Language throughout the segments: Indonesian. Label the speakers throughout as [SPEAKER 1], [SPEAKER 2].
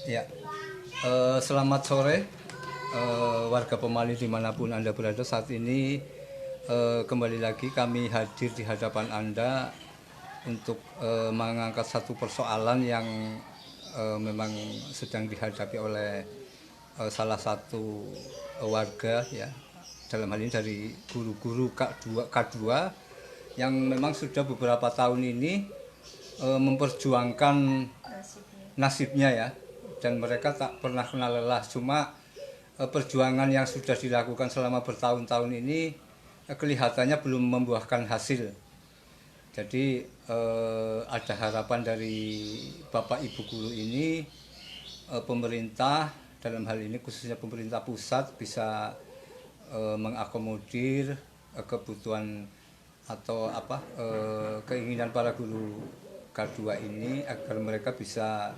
[SPEAKER 1] Ya, selamat sore warga Pemali dimanapun Anda berada saat ini. Kembali lagi kami hadir di hadapan Anda untuk mengangkat satu persoalan yang memang sedang dihadapi oleh salah satu warga ya. Dalam hal ini dari guru-guru K2 yang memang sudah beberapa tahun ini memperjuangkan nasibnya ya, dan mereka tak pernah kenal lelah. Cuma perjuangan yang sudah dilakukan selama bertahun-tahun ini kelihatannya belum membuahkan hasil. Jadi ada harapan dari Bapak Ibu guru ini, pemerintah dalam hal ini khususnya pemerintah pusat bisa mengakomodir kebutuhan atau keinginan para guru K2 ini agar mereka bisa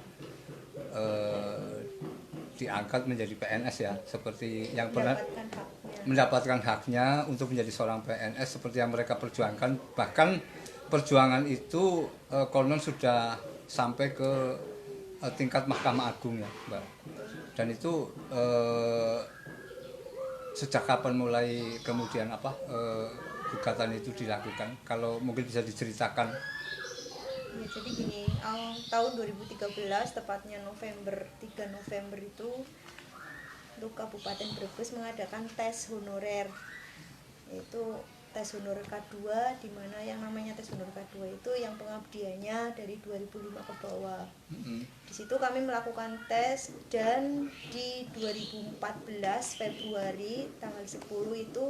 [SPEAKER 1] diangkat menjadi PNS ya, seperti yang pernah mendapatkan haknya untuk menjadi seorang PNS seperti yang mereka perjuangkan. Bahkan perjuangan itu konon sudah sampai ke tingkat Mahkamah Agung ya, Mbak. Dan itu sejak kapan mulai kemudian gugatan itu dilakukan? Kalau mungkin bisa diceritakan.
[SPEAKER 2] Ya, jadi gini, tahun 2013 tepatnya 3 November itu untuk Kabupaten Brebes mengadakan tes honorer, yaitu tes honorer K2, di mana yang namanya tes honorer K2 itu yang pengabdiannya dari 2005 ke bawah. Di situ kami melakukan tes, dan di 2014 Februari tanggal 10 itu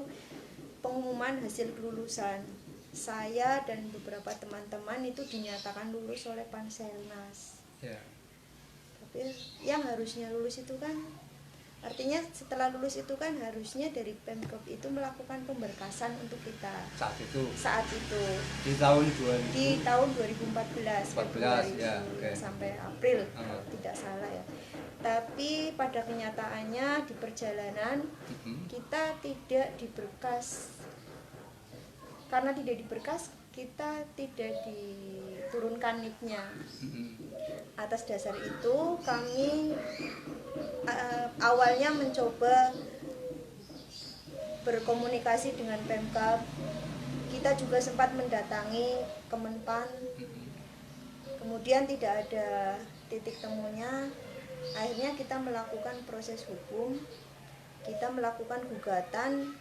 [SPEAKER 2] pengumuman hasil kelulusan. Saya dan beberapa teman-teman itu dinyatakan lulus oleh Panselnas.
[SPEAKER 1] Ya.
[SPEAKER 2] Tapi yang harusnya lulus itu kan, artinya setelah lulus itu kan harusnya dari Pemkab itu melakukan pemberkasan untuk kita. Saat itu
[SPEAKER 1] Di tahun 2000.
[SPEAKER 2] Di tahun 2014 Februari
[SPEAKER 1] ya, okay.
[SPEAKER 2] Sampai April tidak salah ya. Tapi pada kenyataannya di perjalanan kita tidak diberkas. Karena tidak diberkas, kita tidak diturunkan NIK-nya. Atas dasar itu kami awalnya mencoba berkomunikasi dengan Pemkab. Kita juga sempat mendatangi Kemenpan, kemudian tidak ada titik temunya. Akhirnya kita melakukan proses hukum. Kita melakukan gugatan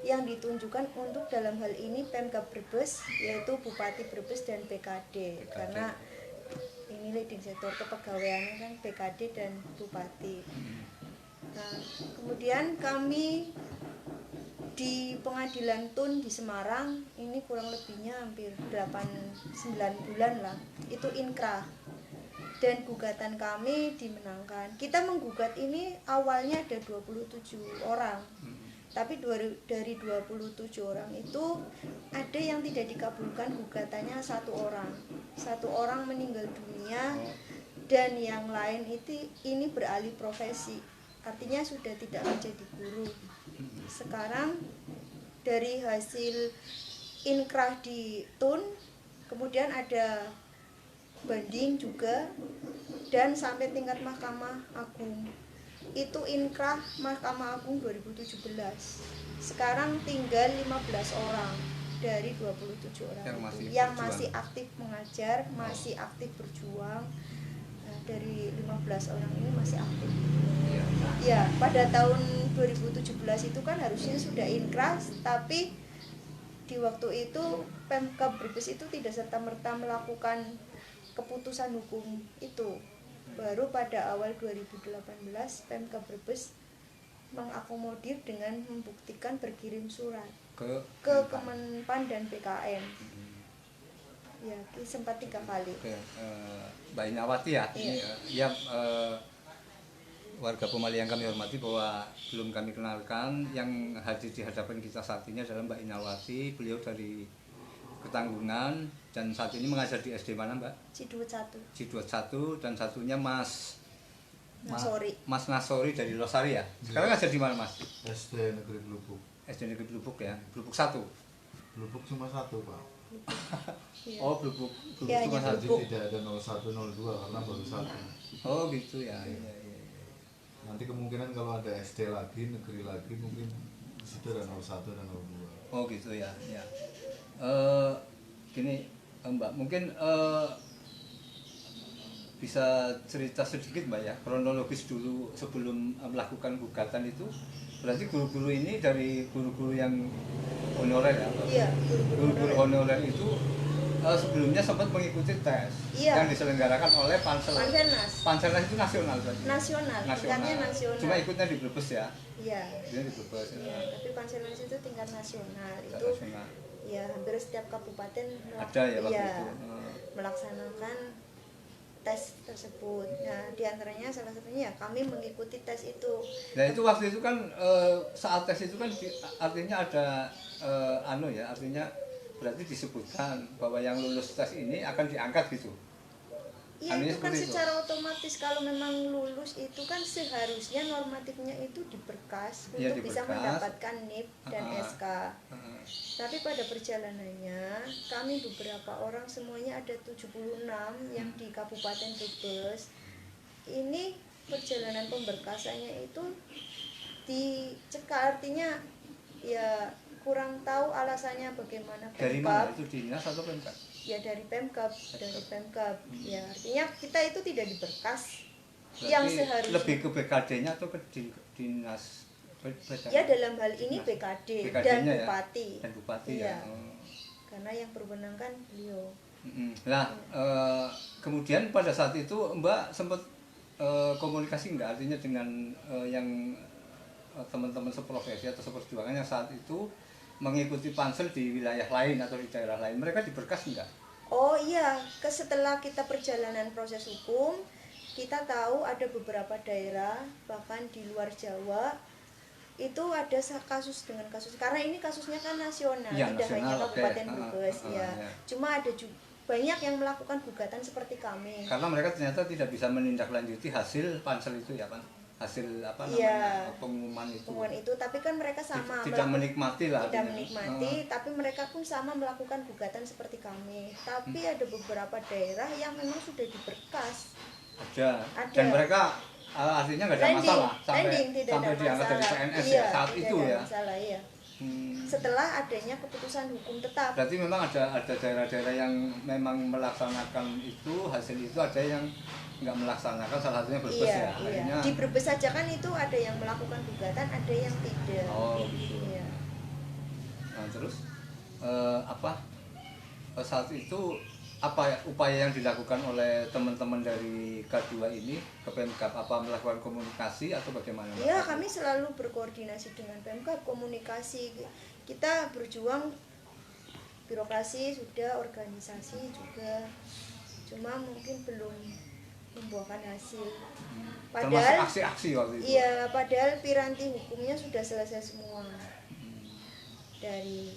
[SPEAKER 1] yang
[SPEAKER 2] ditunjukkan untuk dalam hal ini Pemkab Brebes, yaitu Bupati Brebes dan BKD. Karena ini leading sektor kepegawaiannya kan BKD dan Bupati. Nah, kemudian kami di Pengadilan Tun di Semarang ini kurang lebihnya hampir 8-9 bulan lah, itu inkrah. Dan gugatan kami dimenangkan. Kita menggugat ini awalnya ada 27 orang. Tapi dari 27 orang itu ada yang tidak dikabulkan gugatannya 1 orang. 1 orang meninggal dunia, dan yang lain ini beralih profesi. Artinya sudah tidak menjadi guru. Sekarang dari hasil inkrah di Tun, kemudian ada banding juga, dan sampai tingkat Mahkamah Agung. Itu inkrah Mahkamah Agung 2017. Sekarang tinggal 15 orang dari 27 orang yang masih aktif mengajar, masih aktif berjuang. Nah, dari 15 orang ini masih aktif. Ya, pada tahun 2017 itu kan harusnya sudah inkrah, tapi di waktu itu Pemkab Brebes itu tidak serta-merta melakukan keputusan hukum itu. Baru pada awal 2018 Pemkab Brebes mengakomodir dengan membuktikan berkirim surat ke Kemenpan dan BKN. Ya, sempat 3 kali.
[SPEAKER 1] Mbak Inawati ya, warga Pemali yang kami hormati, bahwa belum kami kenalkan, yang hadir di hadapan kita saat ini adalah Mbak Inawati. Beliau dari Ketanggungan dan saat ini mengajar di SD mana, Mbak? Ci21, dan satunya Mas Nasori dari Losari ya. Sekarang ngajar di mana, Mas?
[SPEAKER 3] SD Negeri Blubuk.
[SPEAKER 1] SD Negeri Blubuk ya. Blubuk 1.
[SPEAKER 3] Blubuk cuma 1, Pak.
[SPEAKER 2] Iya.
[SPEAKER 1] Oh, blubuk.
[SPEAKER 2] Ya,
[SPEAKER 1] Blubuk cuma
[SPEAKER 2] hanya
[SPEAKER 1] satu.
[SPEAKER 3] Jadi
[SPEAKER 2] blubuk.
[SPEAKER 3] tidak ada 01, 02 karena baru satu.
[SPEAKER 1] Oh, gitu ya. Iya, iya, iya.
[SPEAKER 3] Nanti kemungkinan kalau ada SD lagi, negeri lagi mungkin di situ ada 01 dan 02.
[SPEAKER 1] Oh, gitu ya. Ya. Gini, Mbak, mungkin bisa cerita sedikit Mbak ya, kronologis dulu sebelum melakukan gugatan itu. Berarti guru-guru ini dari guru-guru yang honorer ya? Atau
[SPEAKER 2] Iya,
[SPEAKER 1] guru-guru honorer itu sebelumnya sempat mengikuti tes
[SPEAKER 2] Iya.
[SPEAKER 1] yang diselenggarakan oleh
[SPEAKER 2] Panselnas
[SPEAKER 1] Panselnas itu nasional berarti?
[SPEAKER 2] nasional, tingkatnya nasional.
[SPEAKER 1] Cuma ikutnya di Brebes ya?
[SPEAKER 2] Iya.
[SPEAKER 1] Dia di Brebes.
[SPEAKER 2] Iya, tapi Panselnas itu tingkat nasional.
[SPEAKER 1] Tingkat
[SPEAKER 2] Itu
[SPEAKER 1] nasional.
[SPEAKER 2] ya hampir setiap kabupaten
[SPEAKER 1] Ada ya waktu
[SPEAKER 2] iya,
[SPEAKER 1] itu?
[SPEAKER 2] melaksanakan tes tersebut. Nah, diantaranya salah satunya ya kami mengikuti tes itu.
[SPEAKER 1] Nah itu waktu itu kan saat tes itu kan artinya ada artinya berarti disebutkan bahwa yang lulus tes ini akan diangkat gitu.
[SPEAKER 2] Iya,
[SPEAKER 1] Anunya
[SPEAKER 2] itu kan
[SPEAKER 1] seperti itu.
[SPEAKER 2] secara otomatis kalau memang lulus itu kan seharusnya normatifnya itu diberkas
[SPEAKER 1] Iya,
[SPEAKER 2] untuk bisa
[SPEAKER 1] diberkas.
[SPEAKER 2] mendapatkan NIP dan
[SPEAKER 1] Ah,
[SPEAKER 2] SK.
[SPEAKER 1] Heeh.
[SPEAKER 2] Tapi pada perjalanannya kami beberapa orang, semuanya ada 76 yang di Kabupaten Brebes. Ini perjalanan pemberkasannya itu dicekal, artinya ya kurang tahu alasannya bagaimana
[SPEAKER 1] Dari
[SPEAKER 2] Pemkab.
[SPEAKER 1] mana itu, dinas atau Pemkab?
[SPEAKER 2] Ya dari Pemkab, Ya artinya kita itu tidak diberkas
[SPEAKER 1] Berarti
[SPEAKER 2] yang seharusnya.
[SPEAKER 1] lebih ke BKD-nya atau ke dinas?
[SPEAKER 2] Ya dalam hal ini BKD dan
[SPEAKER 1] BKD-nya ya?
[SPEAKER 2] Bupati.
[SPEAKER 1] Dan Bupati
[SPEAKER 2] Iya.
[SPEAKER 1] ya. Oh.
[SPEAKER 2] Karena yang berwenang kan beliau.
[SPEAKER 1] Nah, kemudian pada saat itu Mbak sempat komunikasi nggak, artinya dengan yang teman-teman seprofesi atau seperjuangan yang saat itu mengikuti pansel di wilayah lain atau di daerah lain, mereka diberkas nggak?
[SPEAKER 2] Oh iya, setelah kita perjalanan proses hukum, kita tahu ada beberapa daerah bahkan di luar Jawa itu ada kasus dengan kasus, karena ini kasusnya kan nasional,
[SPEAKER 1] Ya,
[SPEAKER 2] tidak hanya
[SPEAKER 1] nasional,
[SPEAKER 2] Kabupaten
[SPEAKER 1] oke.
[SPEAKER 2] Brebes ya.
[SPEAKER 1] Ya.
[SPEAKER 2] Cuma ada juga banyak yang melakukan gugatan seperti kami.
[SPEAKER 1] Karena mereka ternyata tidak bisa menindaklanjuti hasil pansel itu ya kan, hasil apa namanya
[SPEAKER 2] Iya.
[SPEAKER 1] pengumuman itu.
[SPEAKER 2] Pengumuman itu, tapi kan mereka sama
[SPEAKER 1] Tidak menikmati lah.
[SPEAKER 2] tidak
[SPEAKER 1] artinya.
[SPEAKER 2] menikmati, tapi mereka pun sama melakukan gugatan seperti kami. Tapi ada beberapa daerah yang memang sudah diberkas.
[SPEAKER 1] Ada.
[SPEAKER 2] Ada.
[SPEAKER 1] Dan mereka artinya nggak ada masalah
[SPEAKER 2] Landing, tidak
[SPEAKER 1] sampai
[SPEAKER 2] ada
[SPEAKER 1] diangkat dari
[SPEAKER 2] masalah.
[SPEAKER 1] PNS
[SPEAKER 2] Iya,
[SPEAKER 1] ya saat
[SPEAKER 2] tidak
[SPEAKER 1] itu
[SPEAKER 2] ada
[SPEAKER 1] ya.
[SPEAKER 2] masalah, iya.
[SPEAKER 1] Hmm.
[SPEAKER 2] Setelah adanya keputusan hukum tetap.
[SPEAKER 1] Berarti memang ada daerah-daerah yang memang melaksanakan itu, hasil itu ada yang nggak melaksanakan, salah satunya Brebes
[SPEAKER 2] Iya,
[SPEAKER 1] ya.
[SPEAKER 2] iya.
[SPEAKER 1] Akhirnya,
[SPEAKER 2] Di Brebes saja kan itu ada yang melakukan gugatan, ada yang tidak.
[SPEAKER 1] Oh, gitu.
[SPEAKER 2] Iya.
[SPEAKER 1] nah, terus saat itu apa upaya yang dilakukan oleh teman-teman dari K2 ini ke Pemkab, apa melakukan komunikasi atau bagaimana? Mbak?
[SPEAKER 2] Ya, kami selalu berkoordinasi dengan Pemkab, komunikasi. Kita berjuang, birokrasi sudah, organisasi juga. Cuma mungkin belum membuahkan hasil.
[SPEAKER 1] Termasuk
[SPEAKER 2] Padahal
[SPEAKER 1] aksi-aksi waktu itu.
[SPEAKER 2] iya, padahal piranti hukumnya sudah selesai semua. Dari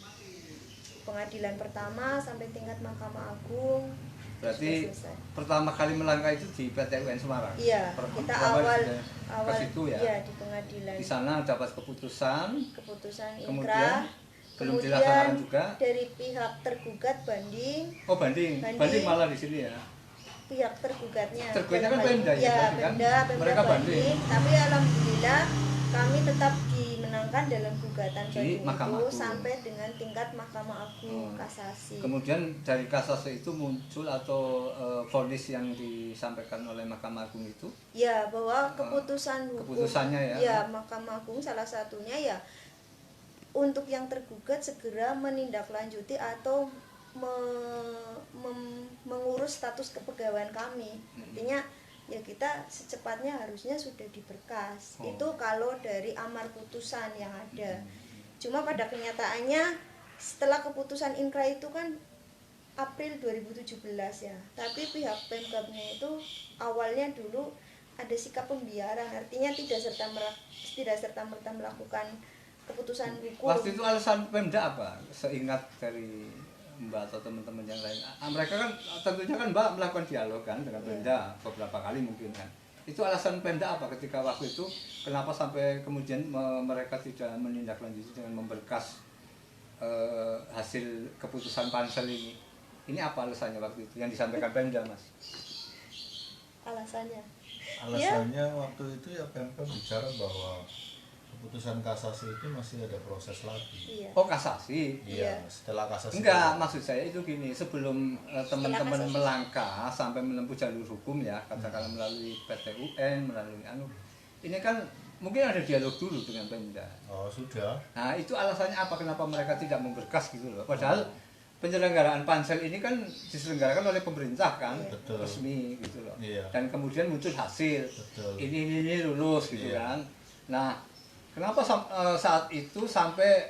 [SPEAKER 2] pengadilan pertama sampai tingkat Mahkamah Agung.
[SPEAKER 1] Berarti
[SPEAKER 2] sudah selesai.
[SPEAKER 1] pertama kali melangkah itu di PT UN Semarang.
[SPEAKER 2] Iya, kita
[SPEAKER 1] Pertama
[SPEAKER 2] awal
[SPEAKER 1] ke situ ya.
[SPEAKER 2] iya, di pengadilan.
[SPEAKER 1] Di sana dapat keputusan,
[SPEAKER 2] Keputusan
[SPEAKER 1] kemudian
[SPEAKER 2] inkrah.
[SPEAKER 1] belum
[SPEAKER 2] Kemudian
[SPEAKER 1] dilaksanakan juga.
[SPEAKER 2] dari pihak tergugat banding,
[SPEAKER 1] Oh banding malah di sini ya.
[SPEAKER 2] pihak tergugatnya.
[SPEAKER 1] Tergugatnya kan
[SPEAKER 2] dalam hal
[SPEAKER 1] Pemda
[SPEAKER 2] ini-
[SPEAKER 1] ya,
[SPEAKER 2] ya,
[SPEAKER 1] berarti kan?
[SPEAKER 2] Pemda
[SPEAKER 1] Mereka
[SPEAKER 2] banding. Tapi alhamdulillah kami tetap dimenangkan dalam gugatan
[SPEAKER 1] Di
[SPEAKER 2] banding
[SPEAKER 1] Mahkamah
[SPEAKER 2] itu
[SPEAKER 1] Agung.
[SPEAKER 2] sampai dengan tingkat Mahkamah Agung kasasi.
[SPEAKER 1] Kemudian dari kasasi itu muncul atau vonis yang disampaikan oleh Mahkamah Agung itu.
[SPEAKER 2] Ya, bahwa keputusan hukum
[SPEAKER 1] keputusannya ya.
[SPEAKER 2] ya Mahkamah Agung salah satunya ya untuk yang tergugat segera menindaklanjuti atau mengurus status kepegawaian kami. Artinya ya kita secepatnya harusnya sudah diberkas.
[SPEAKER 1] Oh.
[SPEAKER 2] Itu kalau dari amar putusan yang ada. Cuma pada kenyataannya setelah keputusan inkrah itu kan April 2017 ya. Tapi pihak Pemkabnya itu awalnya dulu ada sikap pembiaran, artinya tidak serta merta melakukan keputusan hukum.
[SPEAKER 1] Waktu itu alasan Pemda apa? Seingat dari Mbak atau teman-teman yang lain. Mereka kan tentunya kan Mbak melakukan dialog kan dengan Pemda beberapa kali mungkin kan. Itu alasan Pemda apa ketika waktu itu kenapa sampai kemudian mereka tidak menindaklanjuti dengan memberkas hasil keputusan pansel ini apa alasannya waktu itu yang disampaikan Pemda, Mas?
[SPEAKER 2] Alasannya
[SPEAKER 3] Alasannya waktu itu ya Pemkab bicara bahwa keputusan kasasi itu masih ada proses lagi.
[SPEAKER 2] iya
[SPEAKER 1] Oh, kasasi.
[SPEAKER 3] Iya,
[SPEAKER 2] Iya.
[SPEAKER 3] setelah kasasi.
[SPEAKER 1] Enggak, maksud saya itu gini, sebelum teman-teman
[SPEAKER 2] kasasi.
[SPEAKER 1] melangkah sampai menempuh jalur hukum ya, katakanlah melalui PT UN, melalui ini kan mungkin ada dialog dulu dengan Pemda.
[SPEAKER 3] Oh sudah.
[SPEAKER 1] Nah, itu alasannya apa kenapa mereka tidak memberkas gitu loh. Padahal penyelenggaraan pansel ini kan diselenggarakan oleh pemerintah kan,
[SPEAKER 3] Betul.
[SPEAKER 1] resmi gitu loh.
[SPEAKER 3] Iya.
[SPEAKER 1] Dan kemudian muncul hasil.
[SPEAKER 3] Betul.
[SPEAKER 1] Ini lulus gitu
[SPEAKER 3] Iya.
[SPEAKER 1] kan. Nah, kenapa saat itu sampai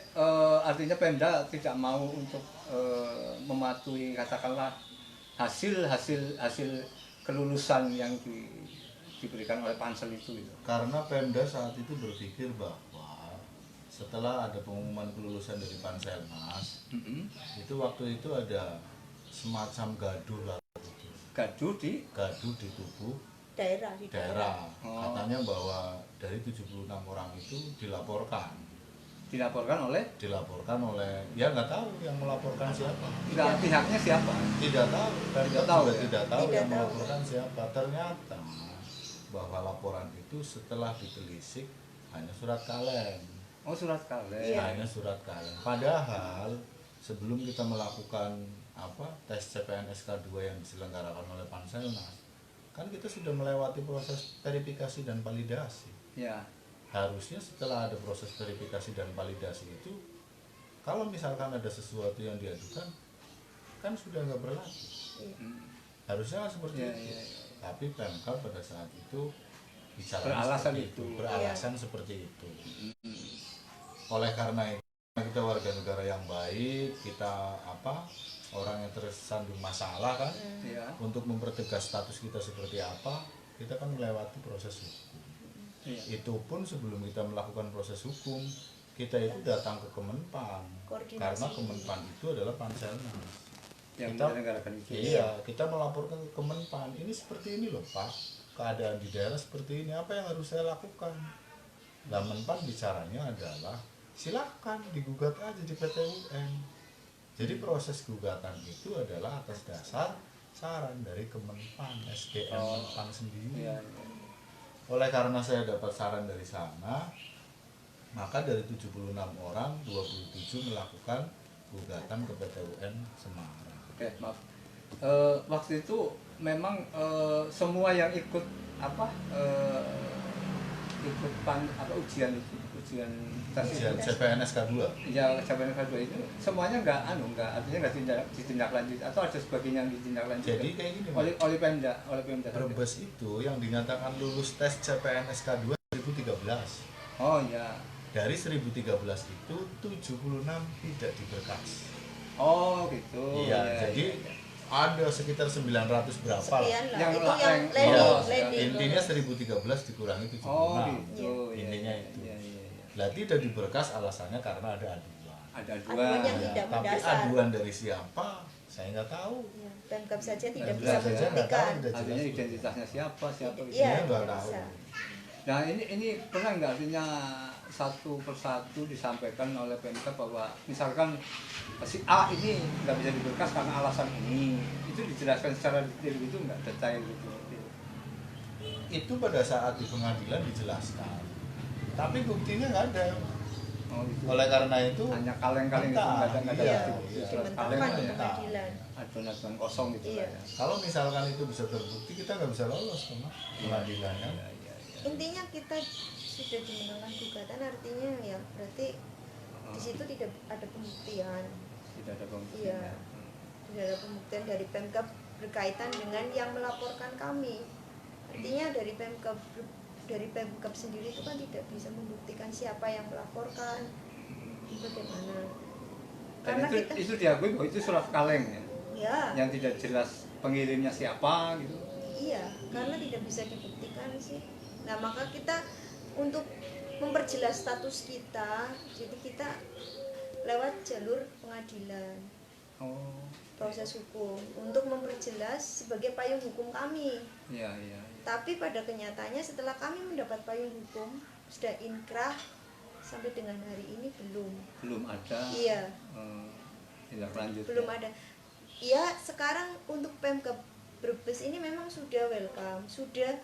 [SPEAKER 1] artinya Pemda tidak mau untuk mematuhi katakanlah hasil kelulusan yang diberikan oleh pansel itu gitu.
[SPEAKER 3] Karena Pemda saat itu berpikir bahwa setelah ada pengumuman kelulusan dari Panselmas,
[SPEAKER 1] Mm-mm.
[SPEAKER 3] itu waktu itu ada semacam gaduh lah,
[SPEAKER 1] Gaduh di
[SPEAKER 3] gaduh di tubuh
[SPEAKER 2] daerah di daerah
[SPEAKER 3] daerah.
[SPEAKER 1] Oh.
[SPEAKER 3] Katanya bahwa dari 76 orang itu dilaporkan oleh ya nggak tahu yang melaporkan siapa,
[SPEAKER 1] enggak, pihaknya siapa?
[SPEAKER 3] tidak tahu, Pemda
[SPEAKER 1] Tidak tahu,
[SPEAKER 3] juga
[SPEAKER 1] ya?
[SPEAKER 3] tidak tahu
[SPEAKER 2] Tidak
[SPEAKER 3] yang
[SPEAKER 2] tahu.
[SPEAKER 3] melaporkan siapa. Ternyata bahwa laporan itu setelah ditelisik hanya surat kaleng.
[SPEAKER 1] Oh, surat kaleng.
[SPEAKER 2] Iya.
[SPEAKER 3] Hanya surat kaleng. Padahal sebelum kita melakukan tes CPNS K2 yang diselenggarakan oleh Panselnas, kan kita sudah melewati proses verifikasi dan validasi.
[SPEAKER 1] Ya.
[SPEAKER 3] Harusnya setelah ada proses verifikasi dan validasi itu, kalau misalkan ada sesuatu yang diadukan, kan sudah nggak berlaku.
[SPEAKER 2] Iya.
[SPEAKER 3] Harusnya seperti
[SPEAKER 1] Iya,
[SPEAKER 3] itu.
[SPEAKER 1] iya, iya.
[SPEAKER 3] Tapi Pemkab pada saat itu bicara
[SPEAKER 1] Beralasan
[SPEAKER 3] seperti
[SPEAKER 1] itu.
[SPEAKER 3] beralasan seperti itu. Oleh karena itu kita warga negara yang baik, kita orang yang tersandung masalah kan,
[SPEAKER 1] Ya.
[SPEAKER 3] untuk mempertegas status kita seperti apa, kita kan melewati proses hukum.
[SPEAKER 1] Iya.
[SPEAKER 3] Itu pun sebelum kita melakukan proses hukum, kita itu datang ke Kemenpan,
[SPEAKER 2] Koordinasi.
[SPEAKER 3] karena Kemenpan itu adalah Panselnas.
[SPEAKER 1] Yang
[SPEAKER 3] Kita-
[SPEAKER 1] menyelenggarakan itu.
[SPEAKER 3] Iya, kita melaporkan ke Kemenpan, ini seperti ini loh Pak, keadaan di daerah seperti ini, apa yang harus saya lakukan? Nah, Menpan bicaranya adalah silakan digugat aja di PT UN. Jadi proses gugatan itu adalah atas dasar saran dari Kemenpan, SDM
[SPEAKER 1] Oh.
[SPEAKER 3] Menpan sendiri.
[SPEAKER 1] Iya.
[SPEAKER 3] Oleh karena saya dapat saran dari sana, maka dari 76 orang, 27 melakukan gugatan ke PT UN Semarang.
[SPEAKER 1] Oke, maaf. Waktu itu memang semua yang ikut ujian tes
[SPEAKER 3] Ujian
[SPEAKER 1] itu,
[SPEAKER 3] CPNS K2.
[SPEAKER 1] ya CPNS K2 itu semuanya artinya nggak ditindaklanjuti atau ada sebagian yang ditindaklanjuti
[SPEAKER 3] Jadi kayak gini, Mas.
[SPEAKER 1] oleh Pemda
[SPEAKER 3] Brebes itu yang dinyatakan lulus tes CPNS K2 2013.
[SPEAKER 1] Oh ya.
[SPEAKER 3] Dari 1013 itu 76 tidak diberkas.
[SPEAKER 1] Oh gitu.
[SPEAKER 3] Iya,
[SPEAKER 1] Ya,
[SPEAKER 3] jadi
[SPEAKER 1] ya, ya.
[SPEAKER 3] ada sekitar 900 berapa lah.
[SPEAKER 2] sekian lah
[SPEAKER 1] Yang
[SPEAKER 2] itu
[SPEAKER 1] la-
[SPEAKER 2] yang
[SPEAKER 1] yang
[SPEAKER 2] landing
[SPEAKER 1] lolos, ya.
[SPEAKER 2] landing
[SPEAKER 3] Intinya
[SPEAKER 2] lolos.
[SPEAKER 3] 1013 dikurangi 76.
[SPEAKER 1] Oh gitu.
[SPEAKER 2] Iya.
[SPEAKER 1] Ya,
[SPEAKER 3] Intinya
[SPEAKER 1] ya,
[SPEAKER 3] itu.
[SPEAKER 1] ya, ya, ya.
[SPEAKER 3] Lah tidak diberkas alasannya karena ada aduan.
[SPEAKER 1] Ada
[SPEAKER 2] Aduan yang
[SPEAKER 1] dua.
[SPEAKER 2] tidak
[SPEAKER 3] Tapi
[SPEAKER 2] mendasar.
[SPEAKER 3] aduan dari siapa? Saya nggak tahu.
[SPEAKER 2] Ya, Pemkab saja tidak
[SPEAKER 3] Pemkab
[SPEAKER 2] bisa
[SPEAKER 3] saja nggak
[SPEAKER 2] membuktikan
[SPEAKER 3] tahu, udah
[SPEAKER 1] Artinya
[SPEAKER 3] jelas.
[SPEAKER 1] identitasnya siapa gitu.
[SPEAKER 2] Iya,
[SPEAKER 3] Dia nggak
[SPEAKER 2] tidak
[SPEAKER 3] tahu.
[SPEAKER 2] bisa.
[SPEAKER 1] Nah ini pernah nggak artinya satu persatu disampaikan oleh Pemkab bahwa misalkan si A ini nggak bisa diberkas karena alasan ini, itu dijelaskan secara detail gitu nggak, detail gitu.
[SPEAKER 3] Itu pada saat di pengadilan dijelaskan. Tapi buktinya nggak ada.
[SPEAKER 1] Oh, gitu.
[SPEAKER 3] Oleh karena itu
[SPEAKER 1] Hanya kaleng-kaleng itu
[SPEAKER 3] Entah,
[SPEAKER 1] nggak ada
[SPEAKER 3] iya,
[SPEAKER 1] bukti.
[SPEAKER 3] iya.
[SPEAKER 1] Surat
[SPEAKER 2] Dimentangkan
[SPEAKER 1] kaleng
[SPEAKER 2] di
[SPEAKER 1] ya.
[SPEAKER 2] pengadilan.
[SPEAKER 1] Aduan-aduan kosong gitu
[SPEAKER 2] Iya.
[SPEAKER 1] lah ya.
[SPEAKER 3] kalau misalkan itu bisa terbukti kita nggak bisa lolos ke pengadilan kan.
[SPEAKER 1] Iya, iya, iya.
[SPEAKER 2] Intinya kita sudah dimenangkan gugatan, artinya ya berarti di situ tidak ada pembuktian.
[SPEAKER 1] Tidak ada pembuktian.
[SPEAKER 2] Iya.
[SPEAKER 1] Ya.
[SPEAKER 2] Tidak ada pembuktian dari Pemkab berkaitan dengan yang melaporkan kami. Artinya dari Pemkab sendiri itu kan tidak bisa membuktikan siapa yang melaporkan, bagaimana.
[SPEAKER 1] Dan
[SPEAKER 2] Karena
[SPEAKER 1] itu,
[SPEAKER 2] kita
[SPEAKER 1] itu diakui bahwa itu surat kaleng ya,
[SPEAKER 2] ya
[SPEAKER 1] yang tidak jelas pengirimnya siapa gitu.
[SPEAKER 2] iya, karena tidak bisa dibuktikan sih. Nah maka kita untuk memperjelas status kita, jadi kita lewat jalur pengadilan,
[SPEAKER 1] Oh,
[SPEAKER 2] proses hukum untuk memperjelas sebagai payung hukum kami.
[SPEAKER 1] iya iya.
[SPEAKER 2] Tapi pada kenyataannya setelah kami mendapat payung hukum, sudah inkrah, sampai dengan hari ini
[SPEAKER 1] belum ada
[SPEAKER 2] Iya,
[SPEAKER 1] tindak lanjut.
[SPEAKER 2] belum ada. Ya sekarang untuk Pemkab Brebes ini memang sudah welcome, sudah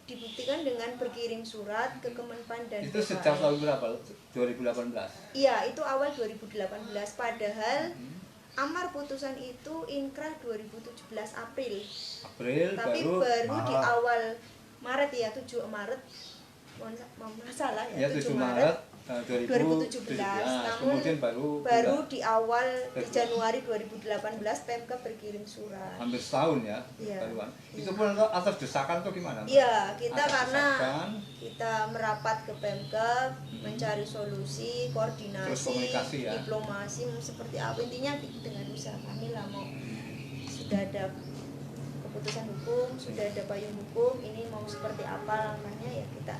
[SPEAKER 2] dibuktikan dengan berkirim surat ke Kemenpan dan
[SPEAKER 1] Itu sejak
[SPEAKER 2] BKN.
[SPEAKER 1] tahun berapa? 2018.
[SPEAKER 2] Iya, itu awal 2018. Padahal amar putusan itu inkrah 2017 April. Tapi baru di
[SPEAKER 3] Maret.
[SPEAKER 2] awal Maret ya, 7 Maret. Mohon salah ya,
[SPEAKER 1] 7 Maret
[SPEAKER 2] 2017.
[SPEAKER 1] 2017.
[SPEAKER 2] Namun
[SPEAKER 1] Kemudian
[SPEAKER 2] baru di awal di Januari 2018 Pemkab berkirim surat.
[SPEAKER 1] hampir setahun ya
[SPEAKER 2] Iya.
[SPEAKER 1] baruan.
[SPEAKER 2] Iya.
[SPEAKER 1] Itu pun atas desakan tuh gimana? Mbak?
[SPEAKER 2] Iya, kita
[SPEAKER 1] Atas
[SPEAKER 2] karena
[SPEAKER 1] desakan,
[SPEAKER 2] kita merapat ke Pemkab, mencari solusi,
[SPEAKER 1] Terus
[SPEAKER 2] koordinasi,
[SPEAKER 1] komunikasi ya.
[SPEAKER 2] diplomasi mau seperti apa, intinya dengan usaha kami lah mau sudah ada keputusan hukum, sudah ada payung hukum, ini mau seperti apa langkahnya ya kita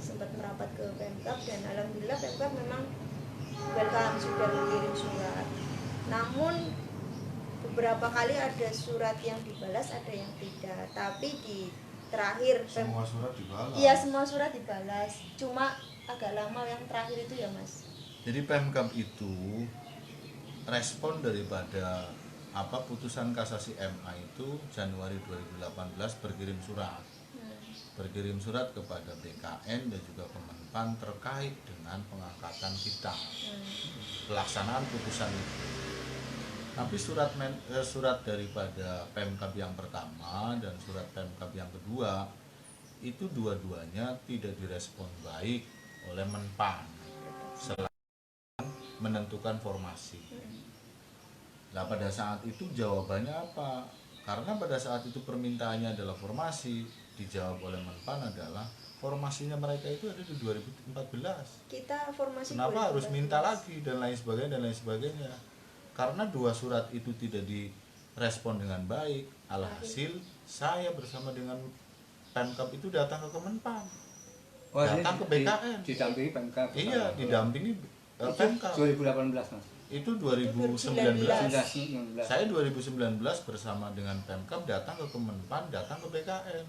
[SPEAKER 2] sempat merapat ke Pemkab dan alhamdulillah Pemkab memang welcome, sudah mengirim surat. Namun beberapa kali ada surat yang dibalas, ada yang tidak. Tapi di terakhir
[SPEAKER 3] Semua surat dibalas.
[SPEAKER 2] iya semua surat dibalas. Cuma agak lama yang terakhir itu ya mas.
[SPEAKER 3] Jadi Pemkab itu respon daripada putusan kasasi MA itu Januari 2018 berkirim surat kepada BKN dan juga Kemenpan terkait dengan pengangkatan kita, pelaksanaan putusan itu. Tapi surat daripada Pemkab yang pertama dan surat Pemkab yang kedua itu dua-duanya tidak direspon baik oleh Menpan selain menentukan formasi. Nah pada saat itu jawabannya apa? Karena pada saat itu permintaannya adalah formasi, dijawab oleh Menpan adalah formasinya mereka itu ada di 2014.
[SPEAKER 2] Kita formasi
[SPEAKER 3] Kenapa harus
[SPEAKER 2] 2014.
[SPEAKER 3] minta lagi dan lain sebagainya. Karena dua surat itu tidak direspon dengan baik. Alhasil saya bersama dengan Pemkab itu datang ke Kemenpan.
[SPEAKER 1] Wah, ini
[SPEAKER 3] Datang ke BKN.
[SPEAKER 1] didampingi Pemkab.
[SPEAKER 3] Iya, didampingi
[SPEAKER 1] Itu
[SPEAKER 3] Pemkab.
[SPEAKER 1] 2018 Mas.
[SPEAKER 3] Itu 2019.
[SPEAKER 2] 2019.
[SPEAKER 3] Saya 2019 bersama dengan Pemkab datang ke Kemenpan, datang ke BKN.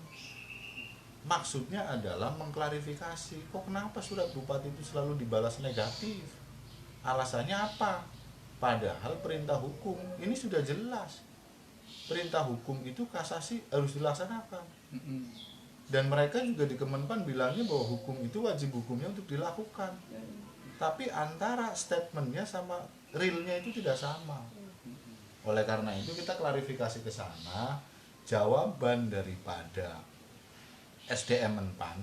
[SPEAKER 3] Maksudnya adalah mengklarifikasi, kok kenapa surat bupati itu selalu dibalas negatif? Alasannya apa? Padahal perintah hukum ini sudah jelas. Perintah hukum itu kasasi harus dilaksanakan. Dan mereka juga di Kemenpan bilangnya bahwa hukum itu wajib hukumnya untuk dilakukan. Tapi antara statementnya sama realnya itu tidak sama. Oleh karena itu kita klarifikasi ke sana. Jawaban daripada SDM Menpan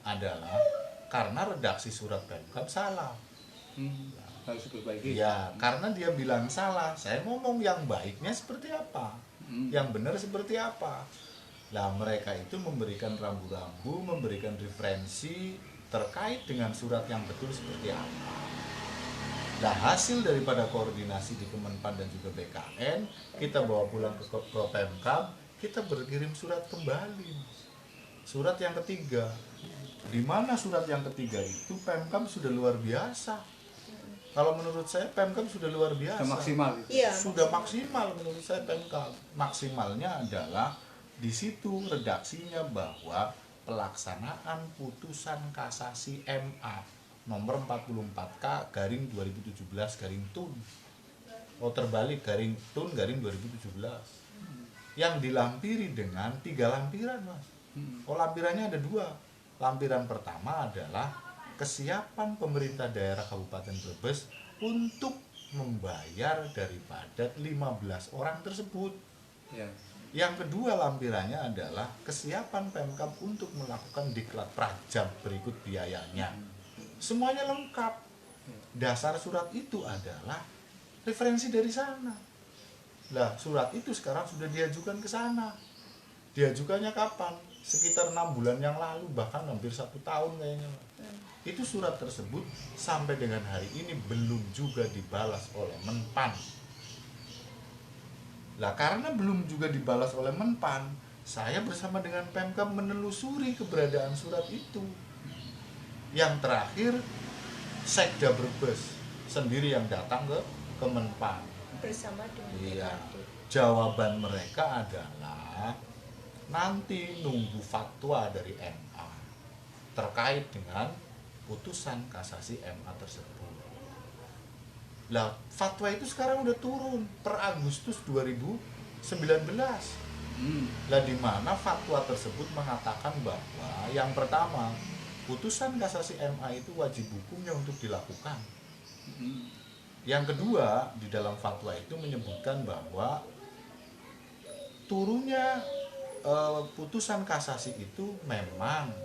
[SPEAKER 3] adalah karena redaksi surat Pemkab salah.
[SPEAKER 1] Harus diperbaiki.
[SPEAKER 3] Ya, karena dia bilang salah. Saya ngomong yang baiknya seperti apa, yang benar seperti apa. Nah mereka itu memberikan rambu-rambu, memberikan referensi terkait dengan surat yang betul seperti apa. Nah hasil daripada koordinasi di Kemenpan dan juga BKN, kita bawa pulang ke Pemkab, kita berkirim surat kembali. Surat yang ketiga, di mana surat yang ketiga itu Pemkab sudah luar biasa. Kalau menurut saya Pemkab sudah luar biasa.
[SPEAKER 1] Sudah maksimal.
[SPEAKER 2] Iya.
[SPEAKER 3] Sudah maksimal menurut saya Pemkab. Maksimalnya adalah di situ redaksinya bahwa pelaksanaan putusan kasasi MA nomor 44K garing 2017 garing TUN. Oh terbalik garing TUN garing 2017. Yang dilampiri dengan 3 lampiran, Mas. Oh lampirannya ada 2. Lampiran pertama adalah kesiapan pemerintah daerah Kabupaten Brebes untuk membayar daripada 15 orang tersebut.
[SPEAKER 1] Ya.
[SPEAKER 3] Yang kedua lampirannya adalah kesiapan Pemkab untuk melakukan diklat prajab berikut biayanya. Semuanya lengkap. Dasar surat itu adalah referensi dari sana. Lah, surat itu sekarang sudah diajukan ke sana. Diajukannya kapan? Sekitar 6 bulan yang lalu, bahkan hampir 1 tahun kayaknya. Itu surat tersebut sampai dengan hari ini belum juga dibalas oleh Menpan. Lah karena belum juga dibalas oleh Menpan, saya bersama dengan Pemkab menelusuri keberadaan surat itu. Yang terakhir Sekda Brebes sendiri yang datang ke Menpan.
[SPEAKER 2] Bersama dengan
[SPEAKER 3] Iya.
[SPEAKER 2] BKD.
[SPEAKER 3] Jawaban mereka adalah nanti nunggu fatwa dari MA terkait dengan putusan kasasi MA tersebut. Lah, fatwa itu sekarang udah turun per Agustus 2019. Lah, di mana fatwa tersebut mengatakan bahwa yang pertama, putusan kasasi MA itu wajib hukumnya untuk dilakukan. Yang kedua, di dalam fatwa itu menyebutkan bahwa turunnya putusan kasasi itu memang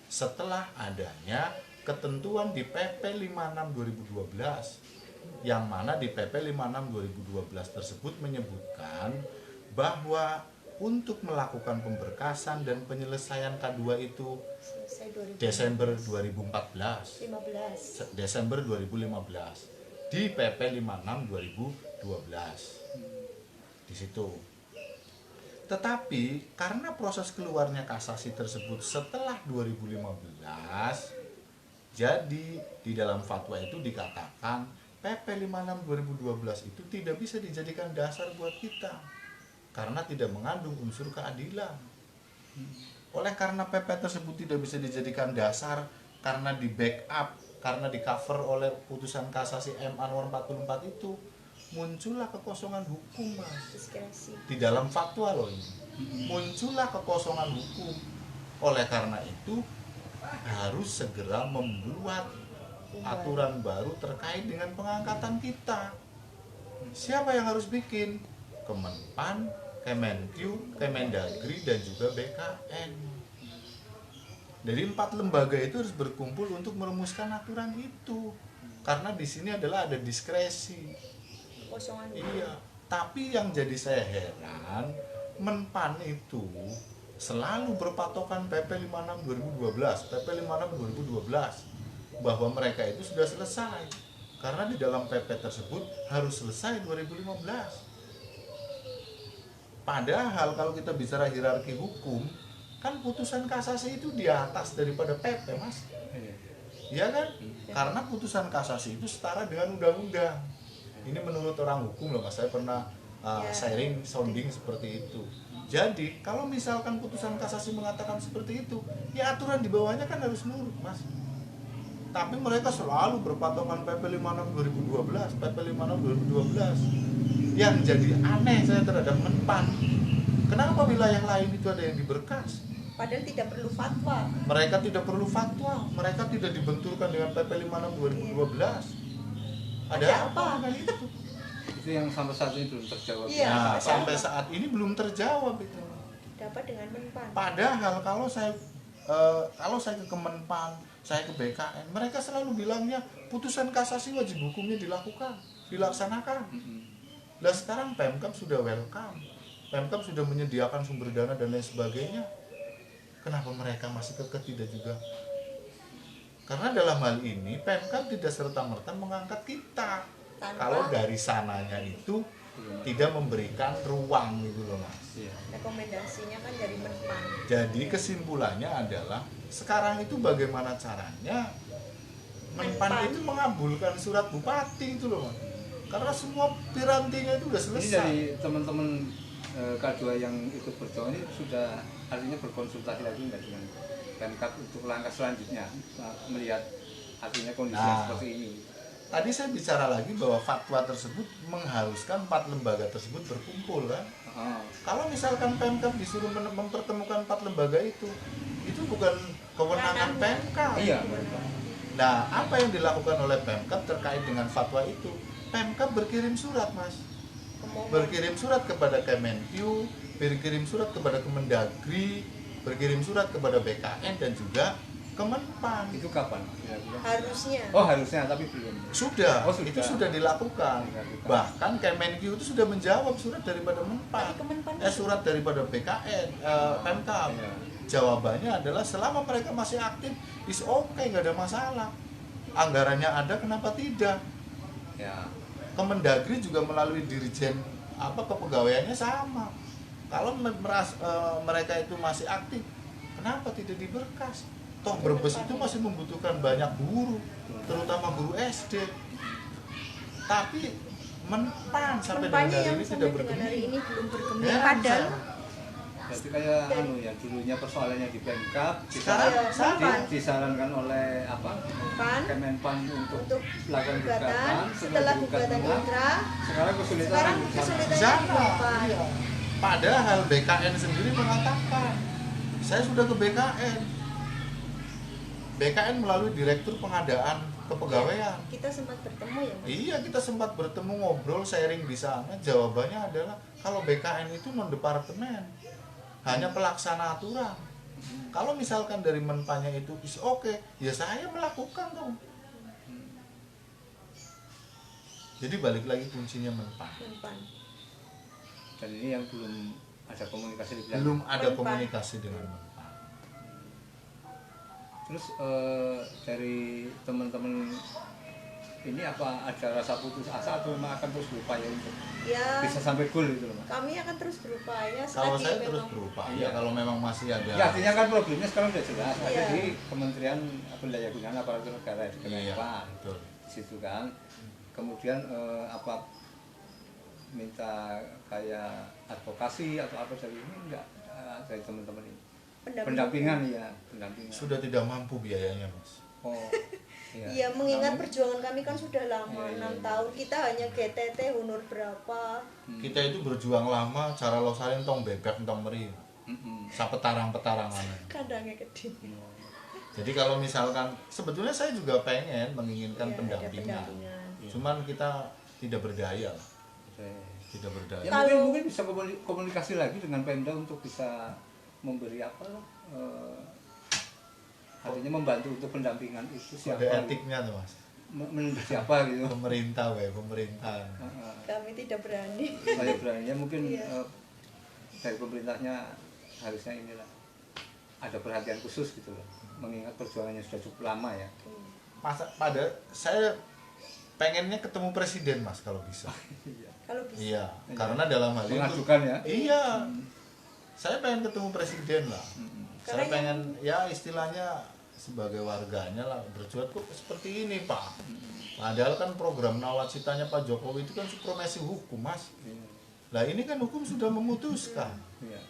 [SPEAKER 3] setelah adanya ketentuan di PP 56 2012, yang mana di PP 56 2012 tersebut menyebutkan bahwa untuk melakukan pemberkasan dan penyelesaian K2 itu
[SPEAKER 2] Selesai 2015.
[SPEAKER 3] Desember 2014, Desember 2015 di PP 56 2012 di situ. Tetapi karena proses keluarnya kasasi tersebut setelah 2015, jadi di dalam fatwa itu dikatakan PP 56 2012 itu tidak bisa dijadikan dasar buat kita karena tidak mengandung unsur keadilan. Oleh karena PP tersebut tidak bisa dijadikan dasar karena di backup, karena di cover oleh putusan kasasi MA nomor 44 itu, muncullah kekosongan hukum, Mas.
[SPEAKER 2] Diskresi.
[SPEAKER 3] Di dalam fatwa loh ini. Muncullah kekosongan hukum. Oleh karena itu harus segera membuat aturan baru terkait dengan pengangkatan kita. Siapa yang harus bikin? Kemenpan, Kemenkyu, Kemendagri, dan juga BKN. Jadi 4 lembaga itu harus berkumpul untuk merumuskan aturan itu. Karena di sini adalah ada diskresi.
[SPEAKER 2] Kosongan.
[SPEAKER 3] Iya, tapi yang jadi saya heran, Menpan itu selalu berpatokan PP 56 2012, PP 56 2012 bahwa mereka itu sudah selesai. Karena di dalam PP tersebut harus selesai 2015. Padahal kalau kita bicara hierarki hukum, kan putusan kasasi itu di atas daripada PP, Mas. Iya kan? Karena putusan kasasi itu setara dengan undang-undang. Ini menurut orang hukum loh, Mas. Saya pernah sharing sounding seperti itu. Jadi kalau misalkan putusan kasasi mengatakan seperti itu, ya aturan di bawahnya kan harus nurut, Mas. Tapi mereka selalu berpatokan PP 56 2012, PP 56 2012. Yang jadi aneh saya terhadap Menpan, kenapa wilayah lain itu ada yang diberkas?
[SPEAKER 2] Padahal tidak perlu fatwa.
[SPEAKER 3] Mereka tidak perlu fatwa, mereka tidak dibenturkan dengan PP 56 2012. Ada apa dengan itu?
[SPEAKER 1] Itu yang sampai saat ini belum terjawab.
[SPEAKER 2] Iya.
[SPEAKER 3] Nah,
[SPEAKER 2] ada
[SPEAKER 3] sampai
[SPEAKER 2] apa?
[SPEAKER 3] saat ini belum terjawab itu.
[SPEAKER 2] Dapat dengan Menpan.
[SPEAKER 3] Padahal kalau saya ke Kemenpan, saya ke BKN, mereka selalu bilangnya putusan kasasi wajib hukumnya dilaksanakan. Nah, sekarang Pemkab sudah welcome, Pemkab sudah menyediakan sumber dana dan lain sebagainya. Kenapa mereka masih kekeh tidak juga? Karena dalam hal ini Pemkab tidak serta-merta mengangkat kita. Kalau dari sananya itu tidak memberikan ruang gitu loh, Mas.
[SPEAKER 1] Iya.
[SPEAKER 2] Rekomendasinya kan dari Menpan.
[SPEAKER 3] Jadi kesimpulannya adalah sekarang itu bagaimana caranya Menpan itu mengabulkan surat bupati itu loh, Mas. Karena semua pirantinya itu udah
[SPEAKER 1] Ini
[SPEAKER 3] selesai.
[SPEAKER 1] dari teman-teman K2 yang ikut berjuang ini sudah artinya berkonsultasi lagi nggak dengan Pemkab untuk langkah selanjutnya melihat artinya kondisi yang seperti ini.
[SPEAKER 3] Tadi saya bicara lagi bahwa fatwa tersebut mengharuskan 4 lembaga tersebut berkumpul kan. Kalau misalkan Pemkab disuruh mempertemukan 4 lembaga itu bukan kewenangan Pemkab.
[SPEAKER 1] Iya.
[SPEAKER 3] Nah, apa yang dilakukan oleh Pemkab terkait dengan fatwa itu? Pemkab berkirim surat, Mas. Berkirim surat kepada Kemenkyu, berkirim surat kepada Kemendagri, berkirim surat kepada BKN dan juga Kemenpan.
[SPEAKER 1] Itu kapan?
[SPEAKER 2] Harusnya.
[SPEAKER 1] Oh, harusnya tapi belum.
[SPEAKER 3] Sudah,
[SPEAKER 1] Oh, sudah.
[SPEAKER 3] itu sudah dilakukan. Bahkan Kemenkyu itu sudah menjawab surat daripada Menpan,
[SPEAKER 2] Tapi Kemenpan
[SPEAKER 3] surat daripada BKN, Pemkab.
[SPEAKER 1] Iya.
[SPEAKER 3] Jawabannya adalah selama mereka masih aktif, is okay, nggak ada masalah. Anggarannya ada, kenapa tidak?
[SPEAKER 1] Ya.
[SPEAKER 3] Kemendagri juga melalui dirjen kepegawaiannya sama. Kalau mereka itu masih aktif, kenapa tidak diberkas? Toh Brebes itu masih membutuhkan banyak guru, terutama guru SD. Tapi Menpan sampai dengan
[SPEAKER 2] Menpannya
[SPEAKER 3] hari
[SPEAKER 2] yang
[SPEAKER 3] ini
[SPEAKER 2] sampai
[SPEAKER 3] tidak
[SPEAKER 2] dengan hari
[SPEAKER 3] bergeming.
[SPEAKER 2] ini belum bergeming.
[SPEAKER 3] Ya,
[SPEAKER 2] Padahal
[SPEAKER 1] Berarti kayak anu ya, dulunya persoalannya di Pemkab,
[SPEAKER 3] Sekarang sama.
[SPEAKER 1] disarankan oleh apa?
[SPEAKER 2] Pan
[SPEAKER 1] Kemenpan untuk
[SPEAKER 2] untuk
[SPEAKER 1] melakukan gugatan.
[SPEAKER 2] setelah gugatan
[SPEAKER 1] menang,
[SPEAKER 2] inkrah
[SPEAKER 1] sekarang kesulitan
[SPEAKER 2] sekarang
[SPEAKER 1] di sana.
[SPEAKER 2] kesulitannya di
[SPEAKER 3] Sana,
[SPEAKER 2] Pan.
[SPEAKER 3] iya. Padahal BKN sendiri mengatakan, saya sudah ke BKN. BKN melalui Direktur Pengadaan Kepegawaian.
[SPEAKER 2] Kita sempat bertemu ya Mas?
[SPEAKER 3] Iya, kita sempat bertemu, ngobrol, sharing di sana. Jawabannya adalah kalau BKN itu non departemen, hanya pelaksana aturan. Kalau misalkan dari menpanya itu is oke, ya saya melakukan dong. Jadi balik lagi kuncinya menpan.
[SPEAKER 2] Pan.
[SPEAKER 1] Dan ini yang belum ada komunikasi di belakang.
[SPEAKER 3] Belum ada
[SPEAKER 2] Menpan.
[SPEAKER 3] komunikasi dengan menpan.
[SPEAKER 1] Terus dari teman-teman ini apa ada rasa putus asa atau memang akan terus berupaya untuk
[SPEAKER 2] Ya,
[SPEAKER 1] bisa sampai goal itu loh Mas?
[SPEAKER 2] kami akan terus berupaya
[SPEAKER 3] Kalau
[SPEAKER 2] selagi
[SPEAKER 3] saya
[SPEAKER 2] memang
[SPEAKER 3] terus berupaya,
[SPEAKER 1] Iya.
[SPEAKER 3] kalau memang masih ada.
[SPEAKER 1] Ya artinya kan problemnya sekarang sudah jelas ada
[SPEAKER 2] Iya.
[SPEAKER 1] di Kementerian Pendayagunaan Aparatur Negara di
[SPEAKER 3] Iya,
[SPEAKER 1] Kemenpan
[SPEAKER 3] betul.
[SPEAKER 1] di situ kan. Kemudian apa minta kayak advokasi atau apa dari ini enggak dari teman-teman ini pendampingan ya pendampingan.
[SPEAKER 3] Sudah tidak mampu biayanya, Mas.
[SPEAKER 1] Oh
[SPEAKER 2] Iya, mengingat
[SPEAKER 1] Namun,
[SPEAKER 2] perjuangan kami kan sudah lama,
[SPEAKER 1] Iya,
[SPEAKER 2] 6
[SPEAKER 1] iya.
[SPEAKER 2] tahun. Kita hanya GTT honor berapa?
[SPEAKER 3] Kita itu berjuang lama, cara losalin tong bebek tong meri. Sapetarang-petarangan.
[SPEAKER 2] Kandangnya gede.
[SPEAKER 3] Jadi kalau misalkan sebetulnya saya juga pengen menginginkan
[SPEAKER 2] Iya, ada
[SPEAKER 3] pendampingan.
[SPEAKER 2] pendampingan.
[SPEAKER 3] Cuman kita tidak berdaya, lah.
[SPEAKER 1] Oke.
[SPEAKER 3] Tidak berdaya.
[SPEAKER 1] Ya mungkin bisa komunikasi lagi dengan Pemda untuk bisa memberi apa artinya membantu untuk pendampingan itu siapa
[SPEAKER 3] Kode etiknya tuh, Mas.
[SPEAKER 1] menunjuk siapa gitu.
[SPEAKER 3] Pemerintah, pemerintah.
[SPEAKER 2] Kami tidak berani.
[SPEAKER 1] Saya beraninya mungkin
[SPEAKER 2] Iya.
[SPEAKER 1] dari pemerintahnya harusnya inilah ada perhatian khusus gitu loh, mengingat perjuangannya sudah cukup lama ya.
[SPEAKER 3] Masa pada saya pengennya ketemu presiden, Mas, kalau bisa.
[SPEAKER 2] Kalau bisa.
[SPEAKER 3] Iya, karena dalam hal itu
[SPEAKER 1] Mengajukan ya.
[SPEAKER 3] Iya. Saya pengen ketemu presiden lah. Saya
[SPEAKER 2] Karena
[SPEAKER 3] pengen ya istilahnya sebagai warganya lah berjuang kok seperti ini, Pak. Padahal kan program nawacitanya Pak Jokowi itu kan supremasi hukum, Mas. Lah ini kan hukum sudah memutuskan.
[SPEAKER 1] Iya.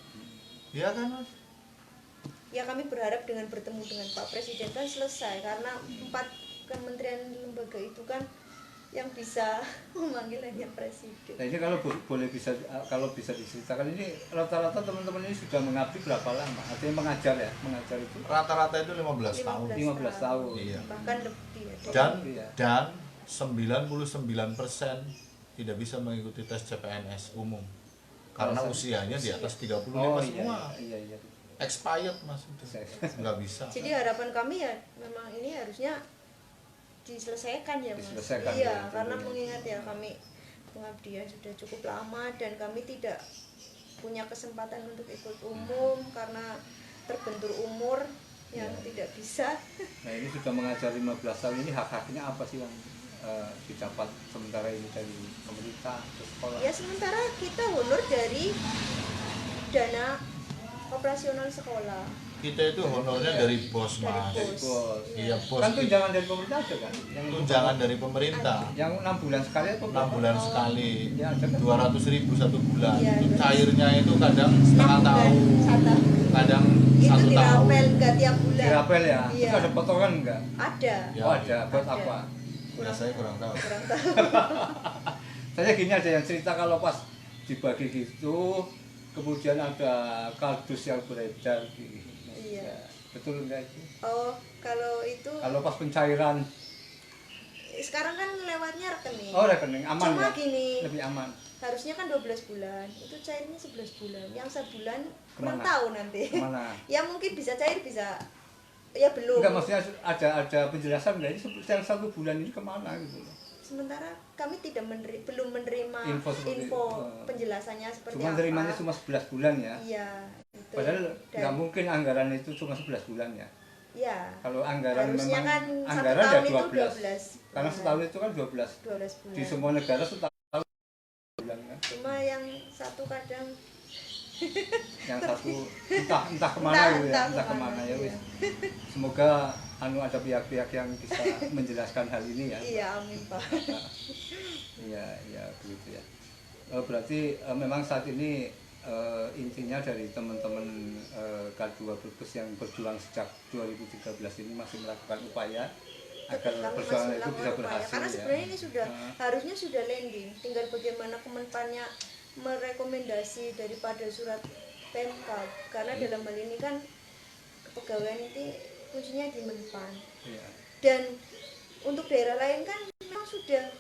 [SPEAKER 3] Iya kan, Mas?
[SPEAKER 2] Ya kami berharap dengan bertemu dengan Pak Presiden kan selesai karena 4 kementerian lembaga itu kan yang bisa memanggil hanya presiden.
[SPEAKER 1] Nah ini kalau boleh bisa kalau bisa diceritakan ini rata-rata teman-teman ini sudah mengabdi berapa lama? Artinya mengajar ya, mengajar itu
[SPEAKER 3] Rata-rata itu 15 tahun.
[SPEAKER 1] 15 tahun.
[SPEAKER 3] Iya.
[SPEAKER 2] Bahkan lebih ya.
[SPEAKER 3] Dan
[SPEAKER 1] Iya.
[SPEAKER 3] 99% tidak bisa mengikuti tes CPNS umum. Karena usianya di atas 35
[SPEAKER 1] Oh
[SPEAKER 3] semua.
[SPEAKER 1] iya, iya, iya.
[SPEAKER 3] Expired, Mas, udah. Nggak bisa.
[SPEAKER 2] Jadi harapan kami ya memang ini harusnya diselesaikan ya Mas.
[SPEAKER 1] Diselesaikan,
[SPEAKER 2] Iya,
[SPEAKER 1] ya,
[SPEAKER 2] karena
[SPEAKER 1] tentunya.
[SPEAKER 2] mengingat ya kami pengabdian sudah cukup lama dan kami tidak punya kesempatan untuk ikut umum karena terbentur umur yang tidak bisa.
[SPEAKER 1] Nah ini sudah mengajar 15 tahun ini hak-haknya apa sih yang didapat sementara ini dari pemerintah atau sekolah?
[SPEAKER 2] Ya sementara kita honor dari dana operasional sekolah.
[SPEAKER 3] Kita itu honornya dari bos, Mas.
[SPEAKER 2] Dari
[SPEAKER 1] Bos.
[SPEAKER 3] Iya, bos.
[SPEAKER 1] Kan tunjangan dari pemerintah ada kan? Yang
[SPEAKER 3] Tunjangan dari pemerintah.
[SPEAKER 1] yang 6 bulan sekali atau
[SPEAKER 3] 6 bulan sekali.
[SPEAKER 1] Ya, ada kan?
[SPEAKER 3] 200.000 satu bulan.
[SPEAKER 2] Iya,
[SPEAKER 3] Itu
[SPEAKER 2] 200.000.
[SPEAKER 3] cairnya itu kadang setengah
[SPEAKER 2] 6 bulan,
[SPEAKER 3] tahun,
[SPEAKER 2] satu.
[SPEAKER 3] kadang
[SPEAKER 2] Itu
[SPEAKER 3] 1 tahun.
[SPEAKER 2] dirapel enggak tiap bulan.
[SPEAKER 1] dirapel ya?
[SPEAKER 2] Iya.
[SPEAKER 1] Terus ada potongan enggak?
[SPEAKER 2] Ada.
[SPEAKER 3] Ya.
[SPEAKER 1] Oh ada, buat
[SPEAKER 2] Ada.
[SPEAKER 1] apa?
[SPEAKER 3] Ya, saya kurang tahu.
[SPEAKER 2] Kurang tahu.
[SPEAKER 1] Saya gini ada yang cerita kalau pas dibagi gitu, kemudian ada kardus yang beredar gitu.
[SPEAKER 2] Iya.
[SPEAKER 1] Ya, betul enggak itu?
[SPEAKER 2] Oh, kalau itu
[SPEAKER 1] Kalau pas pencairan,
[SPEAKER 2] sekarang kan lewatnya rekening.
[SPEAKER 1] oh rekening aman
[SPEAKER 2] Cuma
[SPEAKER 1] ya?
[SPEAKER 2] gini,
[SPEAKER 1] Lebih aman.
[SPEAKER 2] harusnya kan 12 bulan. Itu cairnya 11 bulan. Yang sebulan belum
[SPEAKER 1] Kemana?
[SPEAKER 2] tahu nanti.
[SPEAKER 1] Kemana?
[SPEAKER 2] Ya mungkin bisa cair bisa ya belum.
[SPEAKER 1] Enggak, maksudnya ada penjelasan enggak ini yang 1 bulan ini kemana gitu loh?
[SPEAKER 2] Sementara kami belum menerima
[SPEAKER 1] Info seperti itu.
[SPEAKER 2] penjelasannya seperti
[SPEAKER 1] Cuma
[SPEAKER 2] apa.
[SPEAKER 1] terimanya cuma 11 bulan ya?
[SPEAKER 2] Iya, itu.
[SPEAKER 1] Padahal
[SPEAKER 2] Dan-
[SPEAKER 1] nggak mungkin anggaran itu cuma 11 bulan ya?
[SPEAKER 2] Ya.
[SPEAKER 1] Kalau anggaran
[SPEAKER 2] Harusnya
[SPEAKER 1] memang
[SPEAKER 2] kan
[SPEAKER 1] anggaran
[SPEAKER 2] 1 tahun
[SPEAKER 1] ya
[SPEAKER 2] itu
[SPEAKER 1] 12.
[SPEAKER 2] 12
[SPEAKER 1] Karena
[SPEAKER 2] bulan.
[SPEAKER 1] setahun itu kan 12.
[SPEAKER 2] 12 bulan.
[SPEAKER 1] Di semua negara setahun bulan kan.
[SPEAKER 2] Cuma yang satu kadang
[SPEAKER 1] Yang satu entah kemana gitu ya, entah kemana ya wis. Semoga ada pihak-pihak yang bisa menjelaskan hal ini ya.
[SPEAKER 2] iya, amin Pak.
[SPEAKER 1] Iya, iya begitu ya. Berarti memang saat ini intinya dari teman-teman K2 Brebes yang berjuang sejak 2013 ini masih melakukan upaya agar
[SPEAKER 2] Kami
[SPEAKER 1] perjuangan
[SPEAKER 2] masih
[SPEAKER 1] itu bisa
[SPEAKER 2] melakukan upaya.
[SPEAKER 1] berhasil
[SPEAKER 2] Karena
[SPEAKER 1] ya.
[SPEAKER 2] sebenarnya ini sudah harusnya sudah landing, tinggal bagaimana Kemenpannya merekomendasi daripada surat Pemkab, karena dalam hal ini kan kepegawaian itu kuncinya di Menpan.
[SPEAKER 1] Iya.
[SPEAKER 2] Dan untuk daerah lain kan memang sudah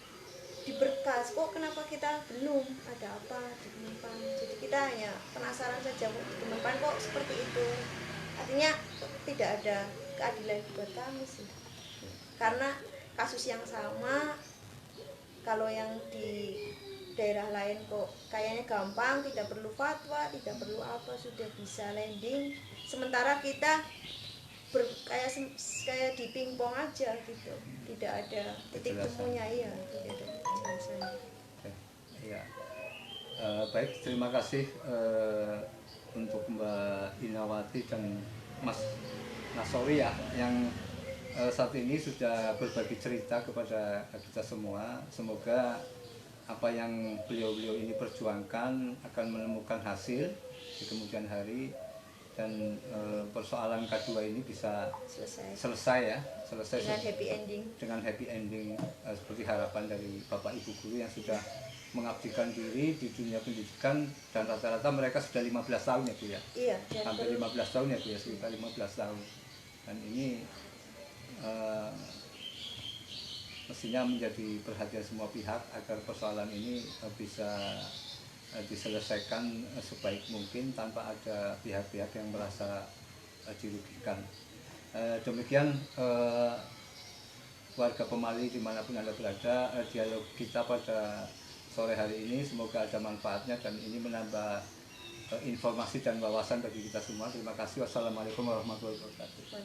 [SPEAKER 2] diberkas, kok kenapa kita belum, ada apa di Kemenpan. Jadi kita hanya penasaran saja, kok di Kemenpan kok seperti itu, artinya tidak ada keadilan buat kami sih, karena kasus yang sama kalau yang di daerah lain kok kayaknya gampang, tidak perlu fatwa, tidak perlu apa, sudah bisa landing, sementara kita kayak di pingpong aja gitu, tidak ada titik
[SPEAKER 1] Kejelasan.
[SPEAKER 2] temunya, ya tidak ada kejelasan.
[SPEAKER 1] Oke, iya. Baik, terima kasih untuk Mbak Inawati dan Mas Nasori ya, yang saat ini sudah berbagi cerita kepada kita semua. Semoga apa yang beliau-beliau ini perjuangkan akan menemukan hasil di kemudian hari, dan persoalan K2 ini bisa selesai ya,
[SPEAKER 2] Dengan happy ending.
[SPEAKER 1] dengan happy ending, seperti harapan dari Bapak Ibu guru yang sudah mengabdikan diri di dunia pendidikan, dan rata-rata mereka sudah 15 tahun ya Bu ya.
[SPEAKER 2] Iya, dan
[SPEAKER 1] Hampir 15 tahun ya Bu ya, sekitar 15 tahun. Dan ini mestinya menjadi perhatian semua pihak agar persoalan ini bisa diselesaikan sebaik mungkin tanpa ada pihak-pihak yang merasa dirugikan. Demikian warga Pemali dimanapun Anda berada, dialog kita pada sore hari ini semoga ada manfaatnya dan ini menambah informasi dan wawasan bagi kita semua. Terima kasih. Wassalamualaikum warahmatullahi wabarakatuh.